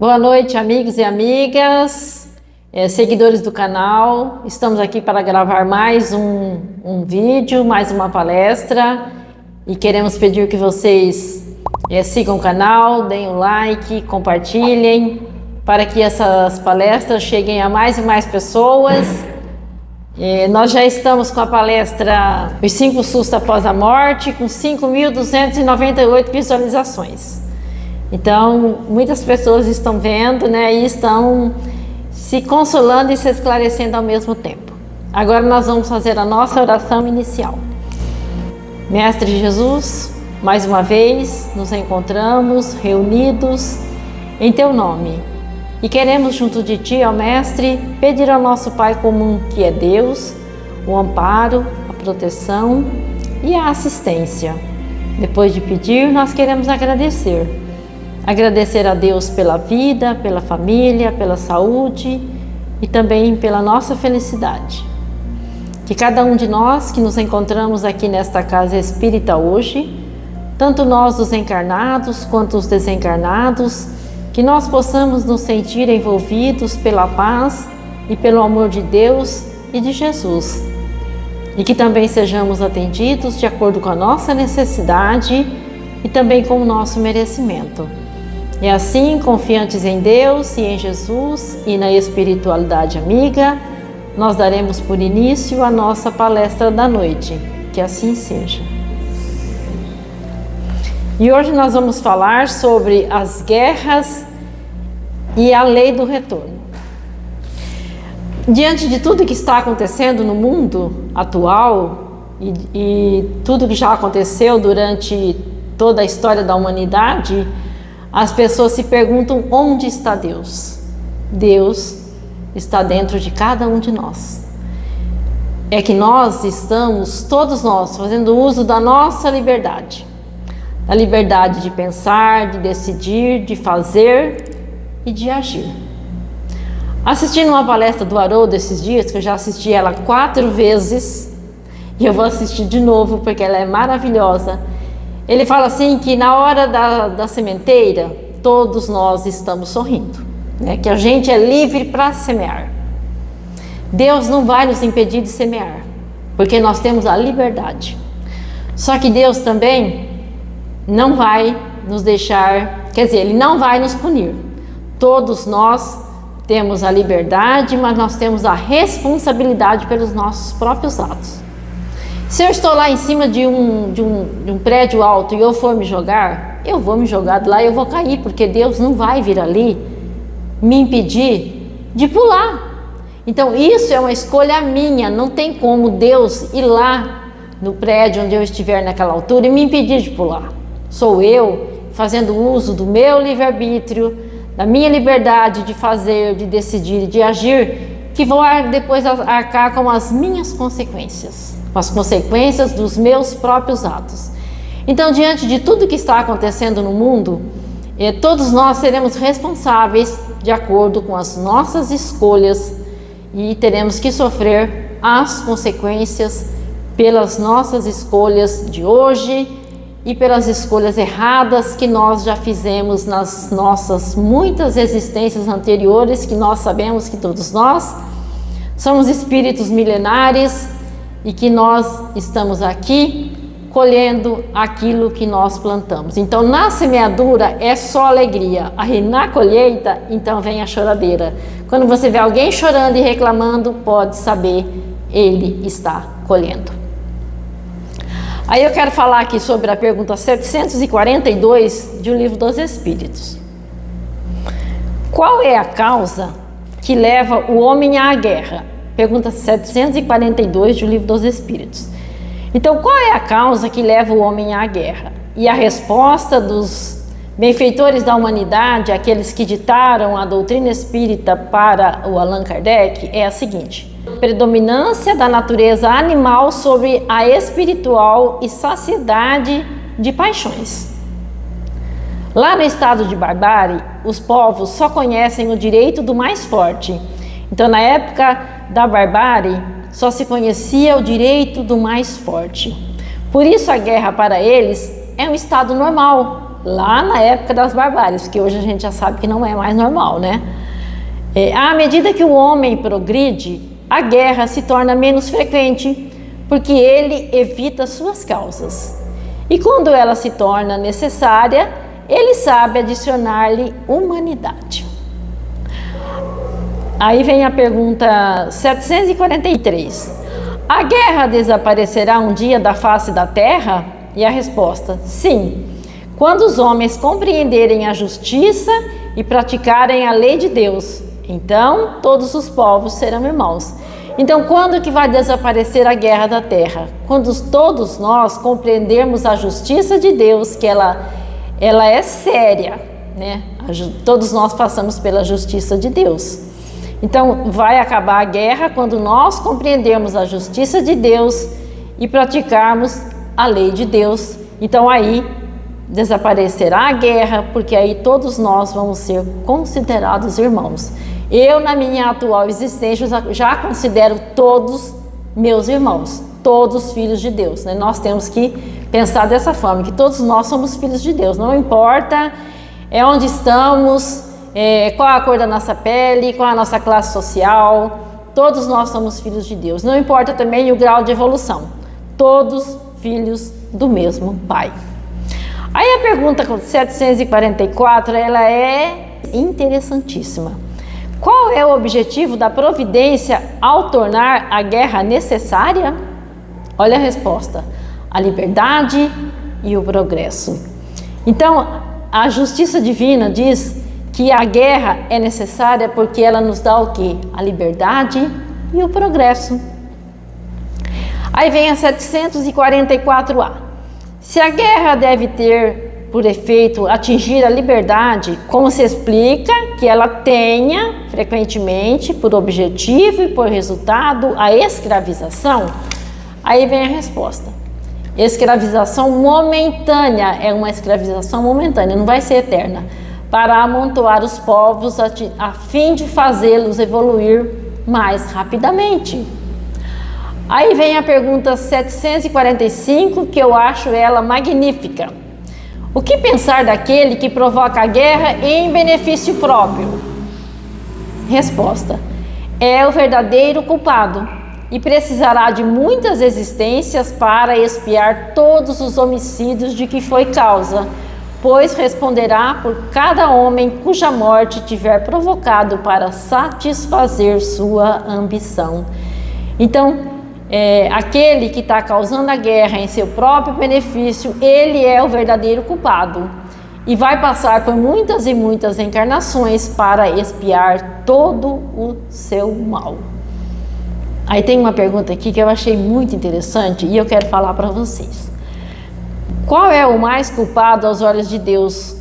Boa noite, amigos e amigas, seguidores do canal. Estamos aqui para gravar mais um vídeo, mais uma palestra e queremos pedir que vocês sigam o canal, deem um like, compartilhem para que essas palestras cheguem a mais e mais pessoas. Nós já estamos com a palestra Os 5 Sustos Após a Morte, com 5.298 visualizações. Então, muitas pessoas estão vendo, e estão se consolando e se esclarecendo ao mesmo tempo. Agora nós vamos fazer a nossa oração inicial. Mestre Jesus, mais uma vez nos encontramos reunidos em Teu nome e queremos junto de Ti, ó Mestre, pedir ao nosso Pai comum, que é Deus, o amparo, a proteção e a assistência. Depois de pedir, nós queremos agradecer. Agradecer a Deus pela vida, pela família, pela saúde e também pela nossa felicidade. Que cada um de nós que nos encontramos aqui nesta casa espírita hoje, tanto nós os encarnados quanto os desencarnados, que nós possamos nos sentir envolvidos pela paz e pelo amor de Deus e de Jesus. E que também sejamos atendidos de acordo com a nossa necessidade e também com o nosso merecimento. E assim, confiantes em Deus e em Jesus e na espiritualidade amiga, nós daremos por início a nossa palestra da noite. Que assim seja. E hoje nós vamos falar sobre as guerras e a lei do retorno. Diante de tudo que está acontecendo no mundo atual e tudo que já aconteceu durante toda a história da humanidade, as pessoas se perguntam: onde está Deus? Deus está dentro de cada um de nós. É que nós estamos, todos nós, fazendo uso da nossa liberdade. Da liberdade de pensar, de decidir, de fazer e de agir. Assistindo uma palestra do Haroldo esses dias, que eu já assisti ela 4 vezes, e eu vou assistir de novo porque ela é maravilhosa. Ele fala assim que na hora da sementeira, todos nós estamos sorrindo, que a gente é livre para semear. Deus não vai nos impedir de semear, porque nós temos a liberdade. Só que Deus também não vai nos deixar, Ele não vai nos punir. Todos nós temos a liberdade, mas nós temos a responsabilidade pelos nossos próprios atos. Se eu estou lá em cima de um prédio alto e eu for me jogar, eu vou me jogar de lá e eu vou cair, porque Deus não vai vir ali me impedir de pular. Então isso é uma escolha minha, não tem como Deus ir lá no prédio onde eu estiver naquela altura e me impedir de pular. Sou eu fazendo uso do meu livre-arbítrio, da minha liberdade de fazer, de decidir e de agir, que vou depois arcar com as minhas consequências. Com as consequências dos meus próprios atos. Então, diante de tudo que está acontecendo no mundo, todos nós seremos responsáveis de acordo com as nossas escolhas e teremos que sofrer as consequências pelas nossas escolhas de hoje e pelas escolhas erradas que nós já fizemos nas nossas muitas existências anteriores, que nós sabemos que todos nós somos espíritos milenares e que nós estamos aqui colhendo aquilo que nós plantamos. Então, na semeadura é só alegria, aí na colheita, então vem a choradeira. Quando você vê alguém chorando e reclamando, pode saber, ele está colhendo. Aí eu quero falar aqui sobre a pergunta 742 de O Livro dos Espíritos. Qual é a causa que leva o homem à guerra? Pergunta 742 do Livro dos Espíritos. Então, qual é a causa que leva o homem à guerra? E a resposta dos benfeitores da humanidade, aqueles que ditaram a doutrina espírita para o Allan Kardec, é a seguinte: predominância da natureza animal sobre a espiritual e saciedade de paixões. Lá no estado de barbárie, os povos só conhecem o direito do mais forte. Então, na época da barbárie, só se conhecia o direito do mais forte. Por isso, a guerra para eles é um estado normal. lá na época das barbáries, que hoje a gente já sabe que não é mais normal, né? À medida que o homem progride, a guerra se torna menos frequente, porque ele evita suas causas. E quando ela se torna necessária, ele sabe adicionar-lhe humanidade. Aí vem a pergunta 743. A guerra desaparecerá um dia da face da terra? E a resposta: sim, quando os homens compreenderem a justiça e praticarem a lei de Deus, então todos os povos serão irmãos. Então, quando que vai desaparecer a guerra da terra? Quando todos nós compreendermos a justiça de Deus, que ela é séria, né? Todos nós passamos pela justiça de Deus. Então, vai acabar a guerra quando nós compreendermos a justiça de Deus e praticarmos a lei de Deus. Então, aí desaparecerá a guerra, porque aí todos nós vamos ser considerados irmãos. Eu, na minha atual existência, já considero todos meus irmãos, todos filhos de Deus, né? Nós temos que pensar dessa forma, que todos nós somos filhos de Deus, não importa onde estamos, qual a cor da nossa pele, qual a nossa classe social, todos nós somos filhos de Deus. Não importa também o grau de evolução, todos filhos do mesmo Pai. Aí a pergunta 744, ela é interessantíssima. Qual é o objetivo da providência ao tornar a guerra necessária? Olha a resposta: a liberdade e o progresso. Então, a justiça divina diz que a guerra é necessária porque ela nos dá o quê? A liberdade e o progresso. Aí vem a 744A. Se a guerra deve ter por efeito atingir a liberdade, como se explica que ela tenha frequentemente por objetivo e por resultado a escravização? Aí vem a resposta: escravização momentânea, é uma escravização momentânea, não vai ser eterna, para amontoar os povos a fim de fazê-los evoluir mais rapidamente. Aí vem a pergunta 745, que eu acho ela magnífica. O que pensar daquele que provoca a guerra em benefício próprio? Resposta: é o verdadeiro culpado e precisará de muitas existências para expiar todos os homicídios de que foi causa, pois responderá por cada homem cuja morte tiver provocado para satisfazer sua ambição. Então, aquele que está causando a guerra em seu próprio benefício, ele é o verdadeiro culpado e vai passar por muitas e muitas encarnações para expiar todo o seu mal. Aí tem uma pergunta aqui que eu achei muito interessante e eu quero falar para vocês. Qual é o mais culpado aos olhos de Deus?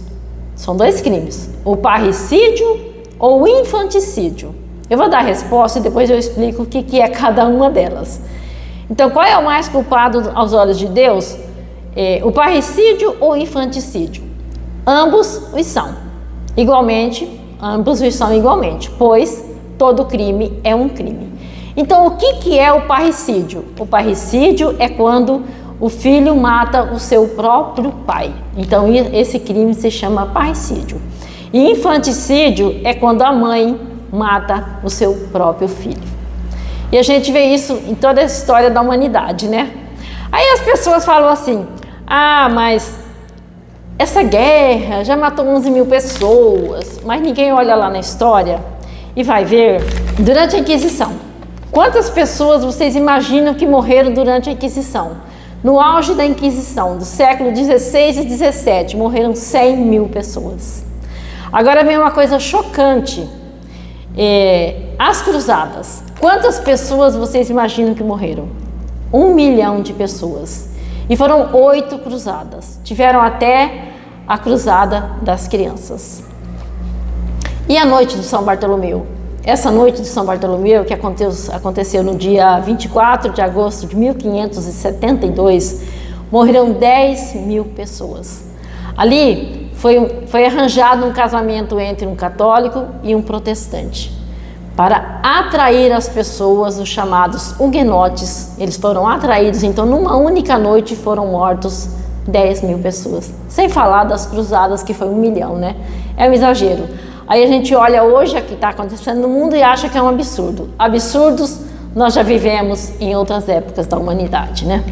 São dois crimes: o parricídio ou o infanticídio. Eu vou dar a resposta e depois eu explico o que é cada uma delas. Então, qual é o mais culpado aos olhos de Deus? O parricídio ou o infanticídio? Ambos os são igualmente, pois todo crime é um crime. Então, o que é o parricídio? O parricídio é quando o filho mata o seu próprio pai. Então, esse crime se chama parricídio. E infanticídio é quando a mãe mata o seu próprio filho. E a gente vê isso em toda a história da humanidade, né? Aí as pessoas falam assim: ah, mas essa guerra já matou 11 mil pessoas. Mas ninguém olha lá na história e vai ver, durante a Inquisição, quantas pessoas vocês imaginam que morreram durante a Inquisição? No auge da Inquisição, do século 16 e 17, morreram 100 mil pessoas. Agora vem uma coisa chocante. As cruzadas. Quantas pessoas vocês imaginam que morreram? 1 milhão de pessoas. E foram 8 cruzadas. Tiveram até a cruzada das crianças. E a noite de São Bartolomeu? Essa noite de São Bartolomeu, que aconteceu no dia 24 de agosto de 1572, morreram 10 mil pessoas. Ali foi arranjado um casamento entre um católico e um protestante, para atrair as pessoas, os chamados huguenotes. Eles foram atraídos, então numa única noite foram mortos 10 mil pessoas. Sem falar das cruzadas, que foi 1 milhão, né? É um exagero. Aí a gente olha hoje o que está acontecendo no mundo e acha que é um absurdo. Absurdos nós já vivemos em outras épocas da humanidade, né?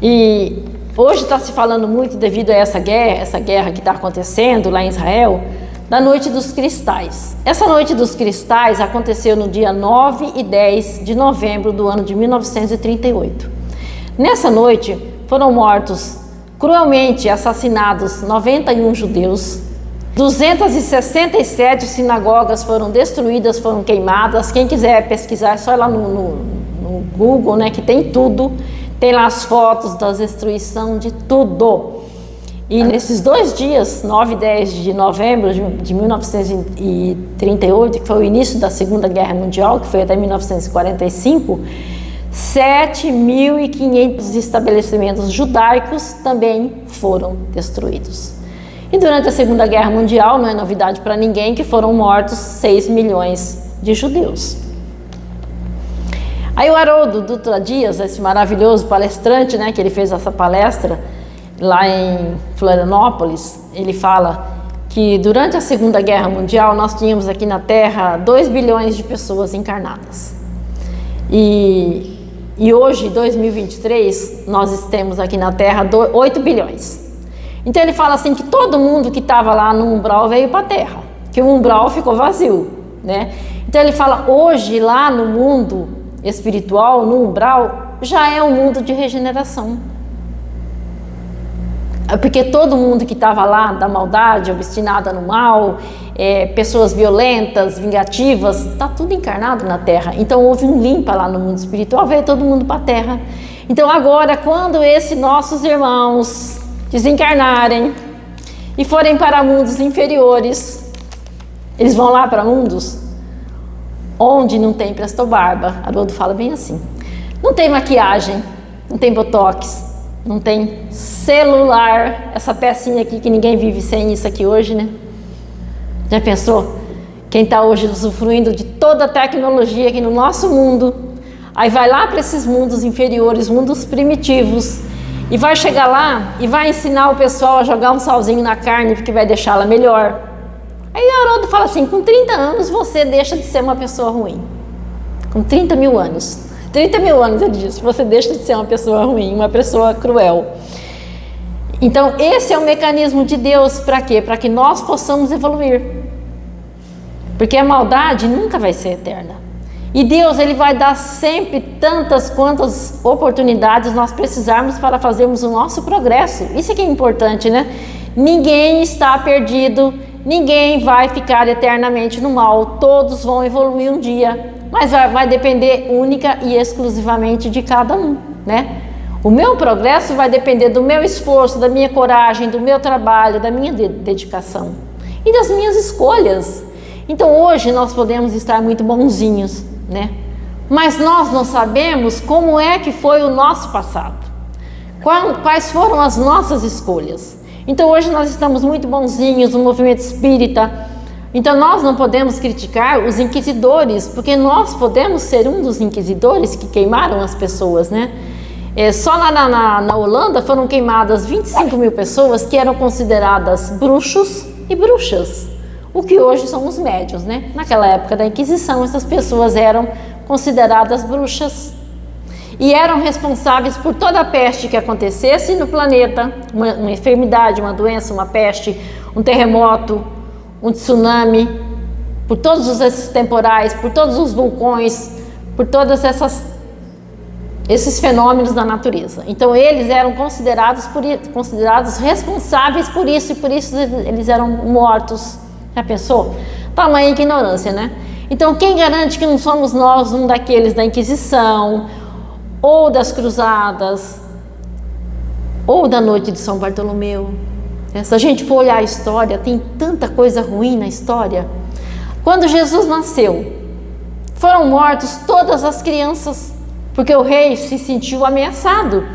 E hoje está se falando muito devido a essa guerra que está acontecendo lá em Israel, da Noite dos Cristais. Essa Noite dos Cristais aconteceu no dia 9 e 10 de novembro do ano de 1938. Nessa noite foram mortos, cruelmente assassinados 91 judeus, 267 sinagogas foram destruídas, foram queimadas. Quem quiser pesquisar, é só ir lá no Google, né, que tem tudo. Tem lá as fotos da destruição de tudo. E nesses 2 dias, 9 e 10 de novembro de 1938, que foi o início da Segunda Guerra Mundial, que foi até 1945, 7.500 estabelecimentos judaicos também foram destruídos. E durante a Segunda Guerra Mundial, não é novidade para ninguém que foram mortos 6 milhões de judeus. Aí o Haroldo Dutra Dias, esse maravilhoso palestrante, né, que ele fez essa palestra lá em Florianópolis, ele fala que durante a Segunda Guerra Mundial nós tínhamos aqui na Terra 2 bilhões de pessoas encarnadas. E hoje, em 2023, nós temos aqui na Terra 8 bilhões. Então ele fala assim que todo mundo que estava lá no umbral veio para a Terra, que o umbral ficou vazio, né? Então ele fala, hoje lá no mundo espiritual, no umbral, já é um mundo de regeneração. Porque todo mundo que estava lá da maldade, obstinada no mal, pessoas violentas, vingativas, está tudo encarnado na Terra. Então houve um limpa lá no mundo espiritual, veio todo mundo para a Terra. Então agora, quando esses nossos irmãos desencarnarem e forem para mundos inferiores, eles vão lá para mundos onde não tem prestobarba. Haroldo fala bem assim. Não tem maquiagem, não tem botox, não tem celular, essa pecinha aqui que ninguém vive sem isso aqui hoje, né? Já pensou? Quem está hoje usufruindo de toda a tecnologia aqui no nosso mundo, aí vai lá para esses mundos inferiores, mundos primitivos, e vai chegar lá e vai ensinar o pessoal a jogar um salzinho na carne porque vai deixá-la melhor. Aí o Haroldo fala assim, com 30 anos você deixa de ser uma pessoa ruim. Com 30 mil anos. 30 mil anos ele disse, você deixa de ser uma pessoa ruim, uma pessoa cruel. Então esse é o mecanismo de Deus, para quê? Para que nós possamos evoluir. Porque a maldade nunca vai ser eterna. E Deus, ele vai dar sempre tantas quantas oportunidades nós precisarmos para fazermos o nosso progresso. Isso é que é importante, né? Ninguém está perdido, ninguém vai ficar eternamente no mal, todos vão evoluir um dia, mas vai depender única e exclusivamente de cada um, né? O meu progresso vai depender do meu esforço, da minha coragem, do meu trabalho, da minha dedicação e das minhas escolhas. Então hoje nós podemos estar muito bonzinhos, né? Mas nós não sabemos como é que foi o nosso passado, quais foram as nossas escolhas. Então hoje nós estamos muito bonzinhos no movimento espírita, então nós não podemos criticar os inquisidores, porque nós podemos ser um dos inquisidores que queimaram as pessoas, né? Só na Holanda foram queimadas 25 mil pessoas que eram consideradas bruxos e bruxas, o que hoje são os médiuns, né? Naquela época da Inquisição, essas pessoas eram consideradas bruxas e eram responsáveis por toda a peste que acontecesse no planeta, uma enfermidade, uma doença, uma peste, um terremoto, um tsunami, por todos esses temporais, por todos os vulcões, por todas esses fenômenos da natureza. Então eles eram considerados responsáveis por isso, e por isso eles eram mortos. Já pensou? Tamanha ignorância, né? Então quem garante que não somos nós um daqueles da Inquisição, ou das Cruzadas, ou da Noite de São Bartolomeu? Se a gente for olhar a história, tem tanta coisa ruim na história. Quando Jesus nasceu, foram mortos todas as crianças, porque o rei se sentiu ameaçado.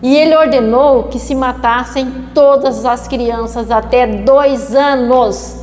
E ele ordenou que se matassem todas as crianças até 2 anos.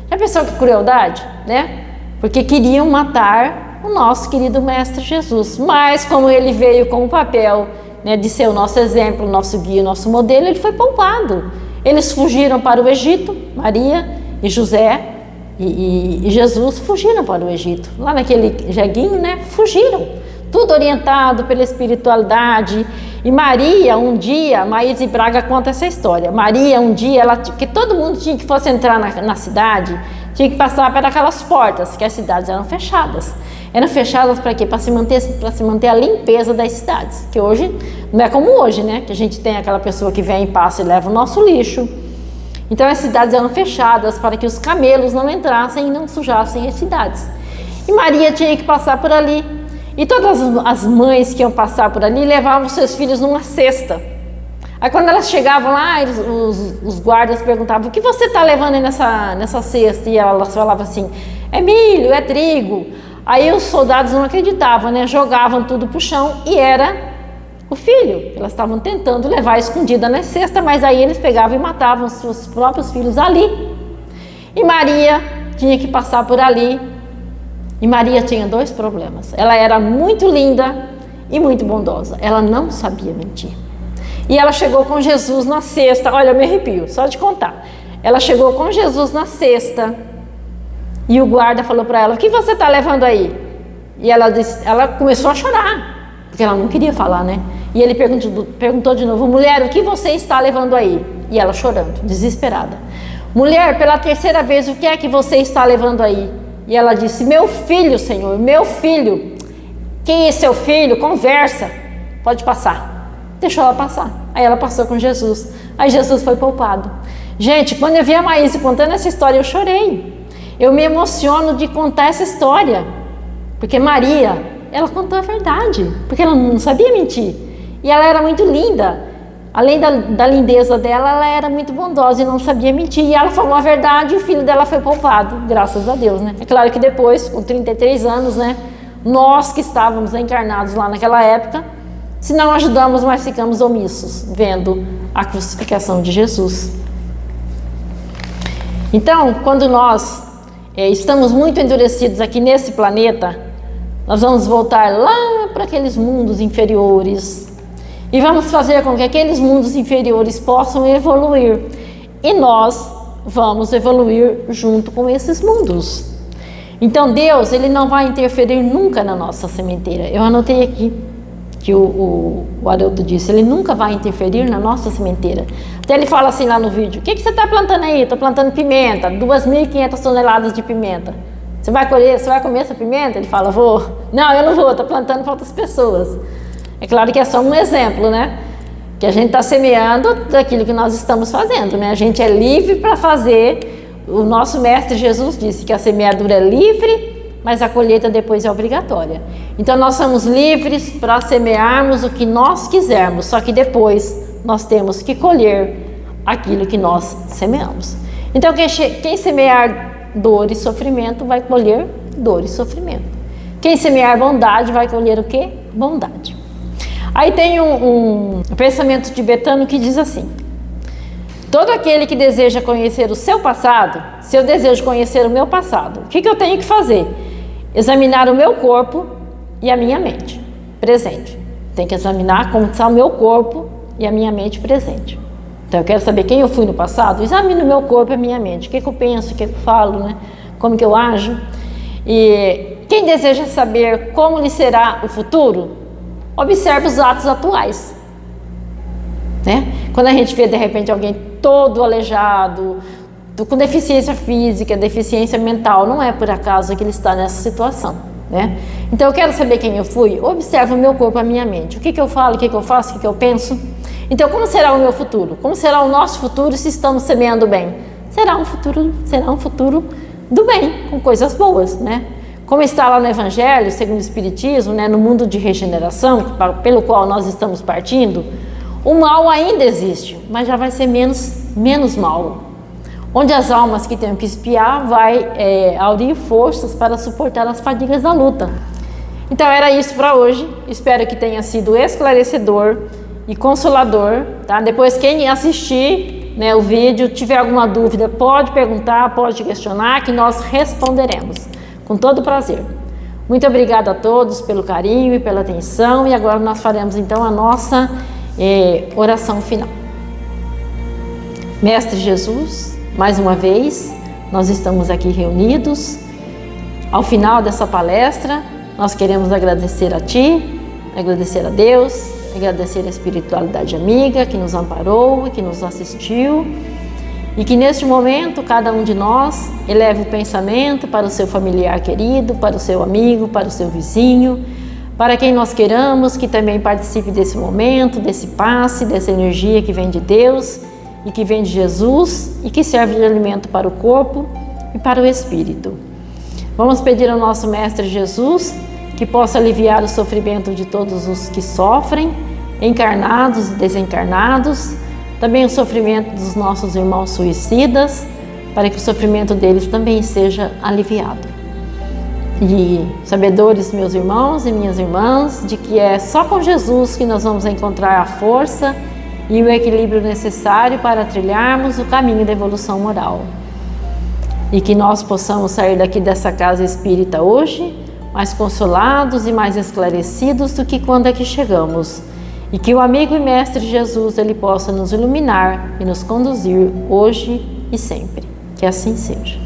Já pensou que crueldade, né? Porque queriam matar o nosso querido Mestre Jesus. Mas como ele veio com o papel né, de ser o nosso exemplo, o nosso guia, o nosso modelo, ele foi poupado. Eles fugiram para o Egito, Maria e José e Jesus fugiram para o Egito. Lá naquele jeguinho, né, fugiram. Tudo orientado pela espiritualidade. E Maria, um dia, Maíse Braga conta essa história. Maria, um dia, que todo mundo tinha que fosse entrar na cidade, tinha que passar por aquelas portas, que as cidades eram fechadas. Eram fechadas para quê? Para se manter a limpeza das cidades. Que hoje, não é como hoje, né? Que a gente tem aquela pessoa que vem e passa e leva o nosso lixo. Então as cidades eram fechadas para que os camelos não entrassem e não sujassem as cidades. E Maria tinha que passar por ali. E todas as mães que iam passar por ali levavam seus filhos numa cesta. Aí quando elas chegavam lá, os guardas perguntavam: o que você está levando aí nessa cesta? E elas falavam assim: é milho, é trigo. Aí os soldados não acreditavam, né? Jogavam tudo para o chão e era o filho. Elas estavam tentando levar escondida na cesta, mas aí eles pegavam e matavam os seus próprios filhos ali. E Maria tinha que passar por ali. E Maria tinha dois problemas. Ela era muito linda e muito bondosa. Ela não sabia mentir. E ela chegou com Jesus na cesta. Olha, eu me arrepio, só de contar. Ela chegou com Jesus na cesta. E o guarda falou para ela: o que você está levando aí? E ela começou a chorar, porque ela não queria falar, né? E ele perguntou de novo: mulher, o que você está levando aí? E ela chorando, desesperada: mulher, pela terceira vez, o que é que você está levando aí? E ela disse: meu filho, Senhor, meu filho. Quem é seu filho? Conversa, pode passar. Deixou ela passar. Aí ela passou com Jesus. Aí Jesus foi poupado. Gente, quando eu vi a Maíse contando essa história, eu chorei. Eu me emociono de contar essa história, porque Maria, ela contou a verdade, porque ela não sabia mentir. E ela era muito linda. Além da lindeza dela, ela era muito bondosa e não sabia mentir. E ela falou a verdade e o filho dela foi poupado, graças a Deus, né? É claro que depois, com 33 anos, né? Nós que estávamos encarnados lá naquela época, se não ajudamos, mas ficamos omissos, vendo a crucificação de Jesus. Então, quando nós estamos muito endurecidos aqui nesse planeta, nós vamos voltar lá para aqueles mundos inferiores e vamos fazer com que aqueles mundos inferiores possam evoluir, e nós vamos evoluir junto com esses mundos. Então Deus, ele não vai interferir nunca na nossa sementeira. Eu anotei aqui que o Haroldo disse: ele nunca vai interferir na nossa sementeira. Até ele fala assim lá no vídeo: o que você está plantando aí? Estou plantando pimenta, 2.500 toneladas de pimenta. Você vai colher, você vai comer essa pimenta? Ele fala: vou. Não, eu não vou, estou plantando para outras pessoas. É claro que é só um exemplo, né? Que a gente está semeando daquilo que nós estamos fazendo, né? A gente é livre para fazer. O nosso mestre Jesus disse que a semeadura é livre, mas a colheita depois é obrigatória. Então nós somos livres para semearmos o que nós quisermos, só que depois nós temos que colher aquilo que nós semeamos. Então quem semear dor e sofrimento vai colher dor e sofrimento. Quem semear bondade vai colher o quê? Bondade. Aí tem um pensamento tibetano que diz assim: todo aquele que deseja conhecer o seu passado, se eu desejo conhecer o meu passado, o que eu tenho que fazer? Examinar o meu corpo e a minha mente presente. Tem que examinar como está o meu corpo e a minha mente presente. Então eu quero saber quem eu fui no passado, examine o meu corpo e a minha mente. O que eu penso, o que eu falo, né? Como que eu ajo. E quem deseja saber como lhe será o futuro, observe os atos atuais, né? Quando a gente vê de repente alguém todo aleijado, com deficiência física, deficiência mental, não é por acaso que ele está nessa situação, né? Então eu quero saber quem eu fui, observe o meu corpo, a minha mente. O que eu falo, o que eu faço, o que eu penso. Então como será o meu futuro? Como será o nosso futuro se estamos semeando bem? Será um futuro do bem, com coisas boas, né? Como está lá no Evangelho, segundo o Espiritismo, né, no mundo de regeneração, pelo qual nós estamos partindo, o mal ainda existe, mas já vai ser menos mal. Onde as almas que têm que espiar vai aurir forças para suportar as fadigas da luta. Então era isso para hoje. Espero que tenha sido esclarecedor e consolador, tá? Depois quem assistir, né, o vídeo, tiver alguma dúvida, pode perguntar, pode questionar, que nós responderemos. Com todo prazer. Muito obrigada a todos pelo carinho e pela atenção, e agora nós faremos então a nossa oração final. Mestre Jesus, mais uma vez, nós estamos aqui reunidos. Ao final dessa palestra, nós queremos agradecer a Ti, agradecer a Deus, agradecer a espiritualidade amiga que nos amparou e que nos assistiu, e que neste momento cada um de nós eleve o pensamento para o seu familiar querido, para o seu amigo, para o seu vizinho, para quem nós queiramos que também participe desse momento, desse passe, dessa energia que vem de Deus e que vem de Jesus e que serve de alimento para o corpo e para o espírito. Vamos pedir ao nosso Mestre Jesus que possa aliviar o sofrimento de todos os que sofrem, encarnados e desencarnados, também o sofrimento dos nossos irmãos suicidas, para que o sofrimento deles também seja aliviado. E sabedores, meus irmãos e minhas irmãs, de que é só com Jesus que nós vamos encontrar a força e o equilíbrio necessário para trilharmos o caminho da evolução moral. E que nós possamos sair daqui dessa casa espírita hoje mais consolados e mais esclarecidos do que quando aqui chegamos. E que o amigo e mestre Jesus ele possa nos iluminar e nos conduzir hoje e sempre. Que assim seja.